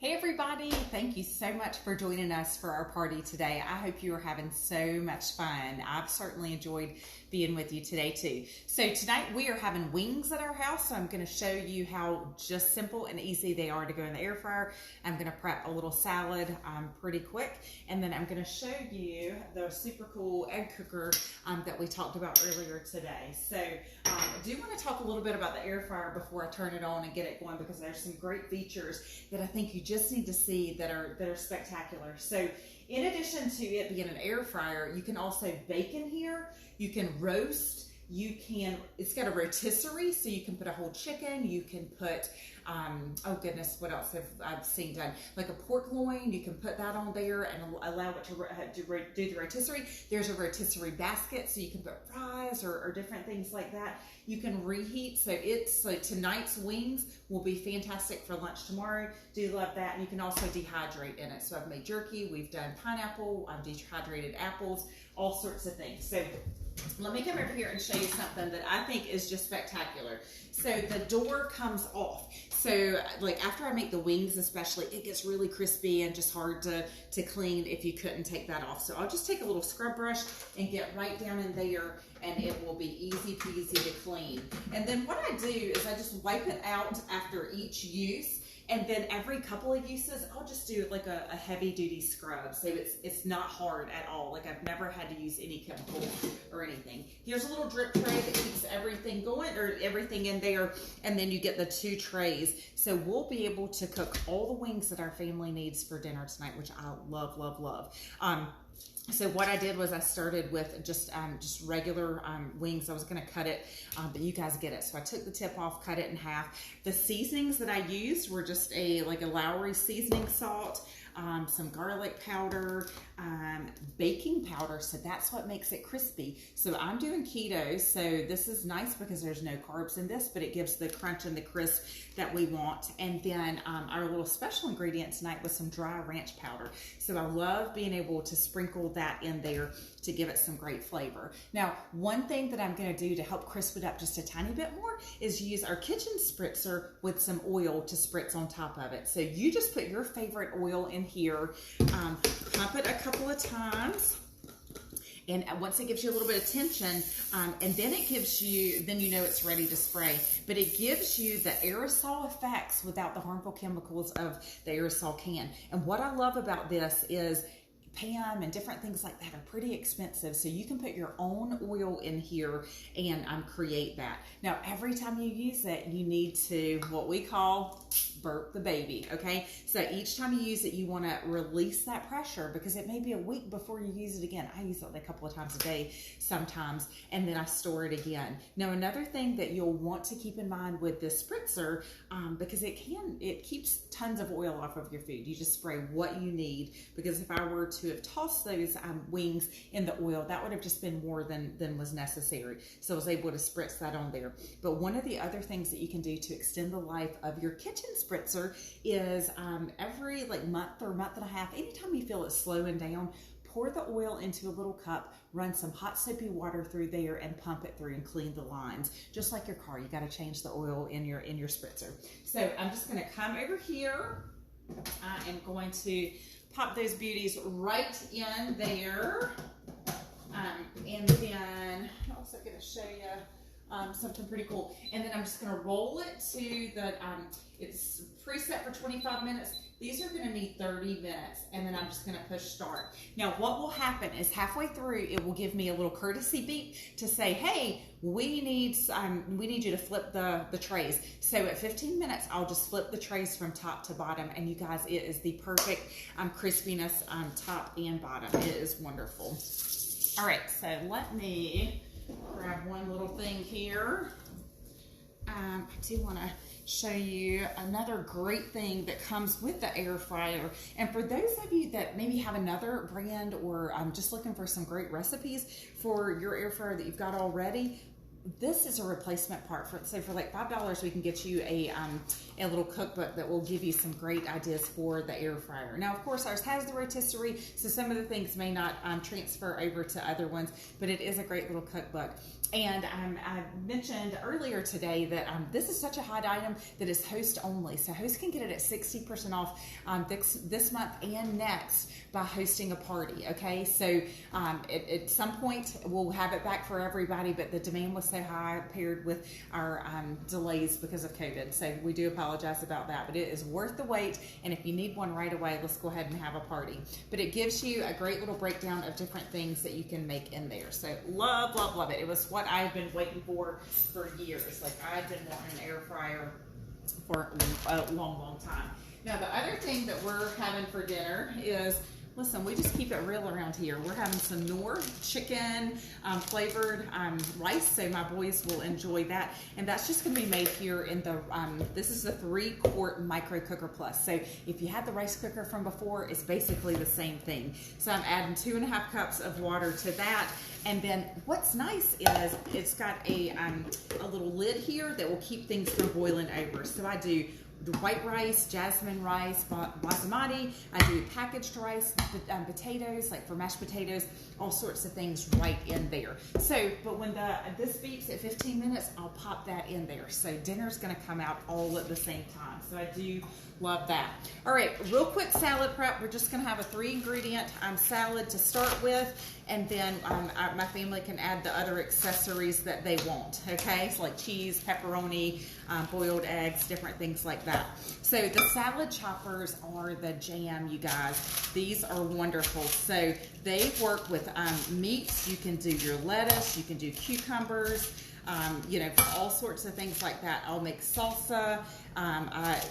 Hey everybody, thank you so much for joining us for our party today. I hope you are having so much fun. I've certainly enjoyed being with you today too. So tonight we are having wings at our house, so I'm going to show you how just simple and easy they are to go in the air fryer. I'm going to prep a little salad pretty quick, and then I'm going to show you the super cool egg cooker that we talked about earlier today. So I do want to talk a little bit about the air fryer before I turn it on and get it going, because there's some great features that I think you just need to see that are spectacular. So in addition to it being an air fryer, you can also bake in here, you can roast, it's got a rotisserie, so you can put a whole chicken, you can put, oh goodness, what else have I've seen done? Like a pork loin, you can put that on there and allow it to do the rotisserie. There's a rotisserie basket, so you can put fries or different things like that. You can reheat, so tonight's wings will be fantastic for lunch tomorrow. Do love that, and you can also dehydrate in it. So I've made jerky, we've done pineapple, I've dehydrated apples, all sorts of things. So let me come over here and show you something that I think is just spectacular. So the door comes off. So like after I make the wings especially, it gets really crispy and just hard to clean if you couldn't take that off. So I'll just take a little scrub brush and get right down in there, and it will be easy peasy to clean. And then what I do is I just wipe it out after each use. And then every couple of uses, I'll just do like a heavy duty scrub. So it's not hard at all. Like I've never had to use any chemical or anything. Here's a little drip tray that keeps everything going, or everything in there. And then you get the 2 trays. So we'll be able to cook all the wings that our family needs for dinner tonight, which I love, love, love. So what I did was I started with just regular wings. I was going to cut it, but you guys get it. So I took the tip off, cut it in half. The seasonings that I used were just like a Lowry seasoning salt, some garlic powder, baking powder, so that's what makes it crispy. So I'm doing keto, so this is nice because there's no carbs in this, but it gives the crunch and the crisp that we want. And then our little special ingredient tonight was some dry ranch powder. So I love being able to sprinkle that in there to give it some great flavor. Now, one thing that I'm going to do to help crisp it up just a tiny bit more is use our kitchen spritzer with some oil to spritz on top of it. So you just put your favorite oil in here, pump it a couple of times, and once it gives you a little bit of tension, and then it gives you, then you know it's ready to spray. But it gives you the aerosol effects without the harmful chemicals of the aerosol can. And what I love about this is Pam and different things like that are pretty expensive, so you can put your own oil in here and create that. Now, every time you use it, you need to, what we call, burp the baby, okay? So each time you use it, you want to release that pressure, because it may be a week before you use it again. I use it a couple of times a day sometimes, and then I store it again. Now, another thing that you'll want to keep in mind with this spritzer, because it keeps tons of oil off of your food. You just spray what you need, because if I were to have tossed those wings in the oil, that would have just been more than was necessary. So I was able to spritz that on there. But one of the other things that you can do to extend the life of your kitchen spritzer is every month or month and a half, anytime you feel it slowing down, pour the oil into a little cup, run some hot soapy water through there, and pump it through and clean the lines. Just like your car, you got to change the oil in your spritzer. So I'm just going to come over here. I am going to pop those beauties right in there. And then I'm also going to show you something pretty cool. And then I'm just going to roll it to the, it's preset for 25 minutes. These are going to need 30 minutes, and then I'm just going to push start. Now, what will happen is halfway through, it will give me a little courtesy beep to say, hey, we need you to flip the trays. So at 15 minutes, I'll just flip the trays from top to bottom, and you guys, it is the perfect crispiness top and bottom. It is wonderful. All right, so let me grab one little thing here. I do want to show you another great thing that comes with the air fryer. And for those of you that maybe have another brand, or just looking for some great recipes for your air fryer that you've got already, this is a replacement part for like $5 we can get you a little cookbook that will give you some great ideas for the air fryer. Now of course ours has the rotisserie, so some of the things may not transfer over to other ones, but it is a great little cookbook. And I mentioned earlier today that this is such a hot item that is host only. So host can get it at 60% off this month and next by hosting a party, okay? So at some point we'll have it back for everybody, but the demand was so high paired with our delays because of COVID. So we do apologize about that, but it is worth the wait. And if you need one right away, let's go ahead and have a party. But it gives you a great little breakdown of different things that you can make in there. So love, love, love it. It was what I've been waiting for years. Like I've been wanting an air fryer for a long, long time. Now the other thing that we're having for dinner is, listen, we just keep it real around here. We're having some Knorr chicken flavored rice, so my boys will enjoy that. And that's just gonna be made here in the, this is the 3-quart Micro Cooker Plus. So if you had the rice cooker from before, it's basically the same thing. So I'm adding 2.5 cups of water to that. And then what's nice is it's got a little lid here that will keep things from boiling over. So I do the white rice, jasmine rice, basmati. I do packaged rice, potatoes, like for mashed potatoes, all sorts of things right in there. So, but when this beeps at 15 minutes, I'll pop that in there. So dinner's gonna come out all at the same time. So I do love that. All right, real quick salad prep. We're just gonna have a 3-ingredient salad to start with, and then my family can add the other accessories that they want, okay? So like cheese, pepperoni, boiled eggs, different things like that. So the salad choppers are the jam, you guys. These are wonderful. So they work with meats. You can do your lettuce, you can do cucumbers, you know, all sorts of things like that. I'll make salsa.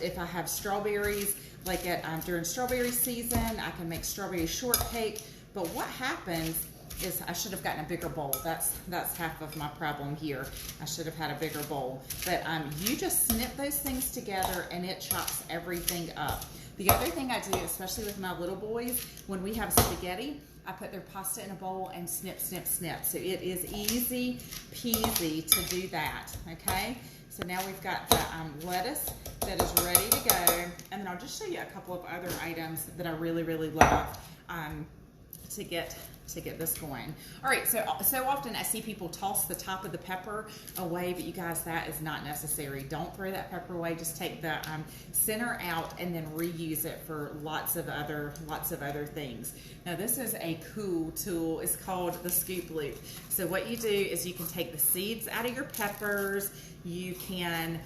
If I have strawberries, like during strawberry season, I can make strawberry shortcake. But what happens is I should have gotten a bigger bowl. That's half of my problem here. I should have had a bigger bowl. But you just snip those things together and it chops everything up. The other thing I do, especially with my little boys, when we have spaghetti, I put their pasta in a bowl and snip, snip, snip. So it is easy peasy to do that, okay? So now we've got the lettuce that is ready to go. And then I'll just show you a couple of other items that I really, really love to get this going. All right, so often I see people toss the top of the pepper away, but you guys, that is not necessary. Don't throw that pepper away. Just take the center out and then reuse it for lots of other things. Now this is a cool tool. It's called the Scoop Loop. So what you do is you can take the seeds out of your peppers. You can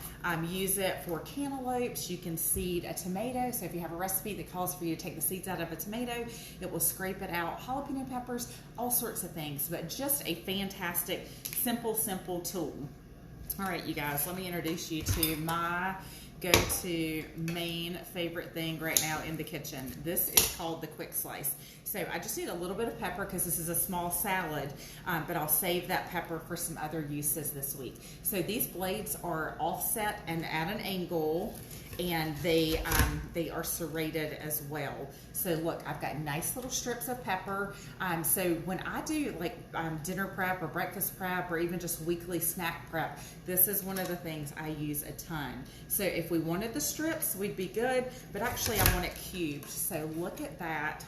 use it for cantaloupes. You can seed a tomato. So if you have a recipe that calls for you to take the seeds out of a tomato, it will scrape it out. Jalapeno peppers, all sorts of things, but just a fantastic, simple tool. All right, you guys, let me introduce you to my go-to main favorite thing right now in the kitchen. This is called the Quick Slice. So I just need a little bit of pepper because this is a small salad, but I'll save that pepper for some other uses this week. So these blades are offset and at an angle, and they are serrated as well. So look, I've got nice little strips of pepper. So when I do like dinner prep or breakfast prep or even just weekly snack prep, this is one of the things I use a ton. So if we wanted the strips, we'd be good, but actually I want it cubed. So look at that.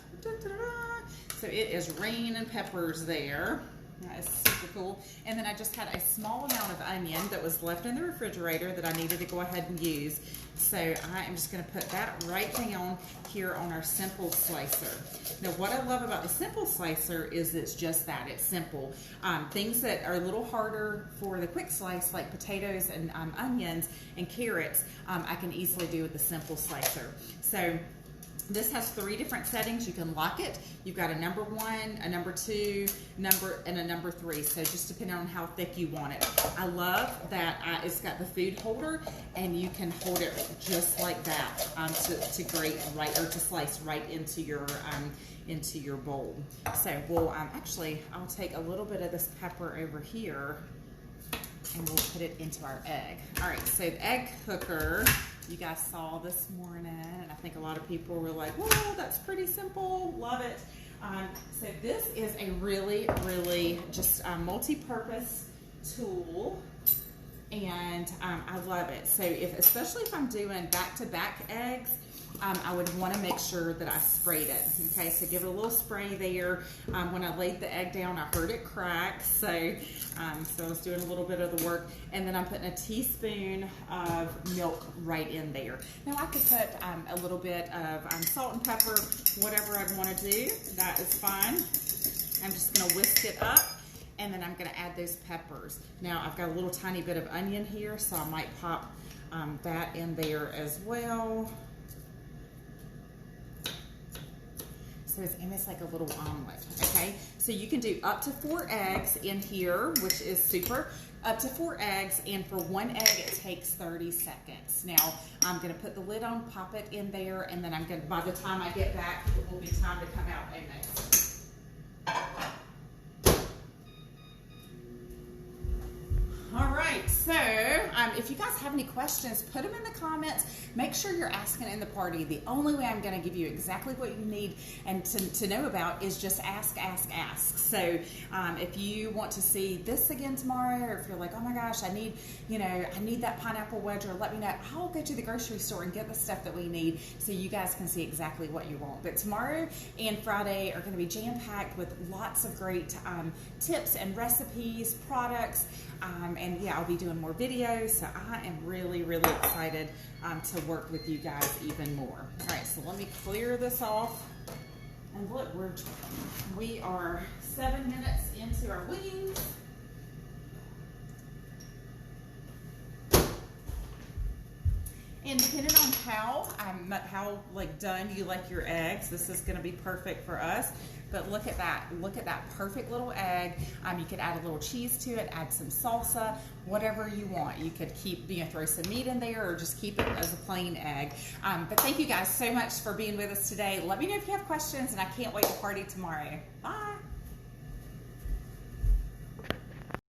So it is raining peppers there. That is super cool. And then I just had a small amount of onion that was left in the refrigerator that I needed to go ahead and use. So I am just going to put that right down here on our simple slicer. Now what I love about the simple slicer is it's just that, it's simple. Things that are a little harder for the quick slice, like potatoes and onions and carrots, I can easily do with the simple slicer. So this has 3 different settings. You can lock it. You've got a number 1, a number 2, and a number 3. So just depending on how thick you want it. I love that it's got the food holder, and you can hold it just like that to grate right, or to slice right into your bowl. So we'll actually, I'll take a little bit of this pepper over here, and we'll put it into our egg. All right, so the egg cooker, you guys saw this morning, and I think a lot of people were like, whoa, that's pretty simple, love it. So this is a really, really just multi-purpose tool, and I love it. So especially if I'm doing back-to-back eggs, I would want to make sure that I sprayed it. Okay, so give it a little spray there. When I laid the egg down, I heard it crack, so I was doing a little bit of the work. And then I'm putting a teaspoon of milk right in there. Now I could put a little bit of salt and pepper, whatever I'd want to do. That is fine. I'm just going to whisk it up, and then I'm going to add those peppers. Now I've got a little tiny bit of onion here, so I might pop that in there as well. So it's almost like a little omelet, okay? So you can do up to 4 eggs in here, which is super. Up to 4 eggs, and for 1 egg, it takes 30 seconds. Now, I'm gonna put the lid on, pop it in there, and then by the time I get back, it will be time to come out and mix. All right, so if you guys have any questions, put them in the comments. Make sure you're asking in the party. The only way I'm going to give you exactly what you need and to know about is just ask. So if you want to see this again tomorrow, or if you're like, oh my gosh, I need that pineapple wedge, or let me know. I'll go to the grocery store and get the stuff that we need so you guys can see exactly what you want. But tomorrow and Friday are going to be jam-packed with lots of great tips and recipes, products. And yeah, I'll be doing more videos, so I am really, really excited to work with you guys even more. All right, so let me clear this off. And look, we are 7 minutes into our wings. And depending on how like done you like your eggs, this is going to be perfect for us. But look at that perfect little egg. You could add a little cheese to it, add some salsa, whatever you want. You could throw some meat in there, or just keep it as a plain egg. But thank you guys so much for being with us today. Let me know if you have questions, and I can't wait to party tomorrow. Bye.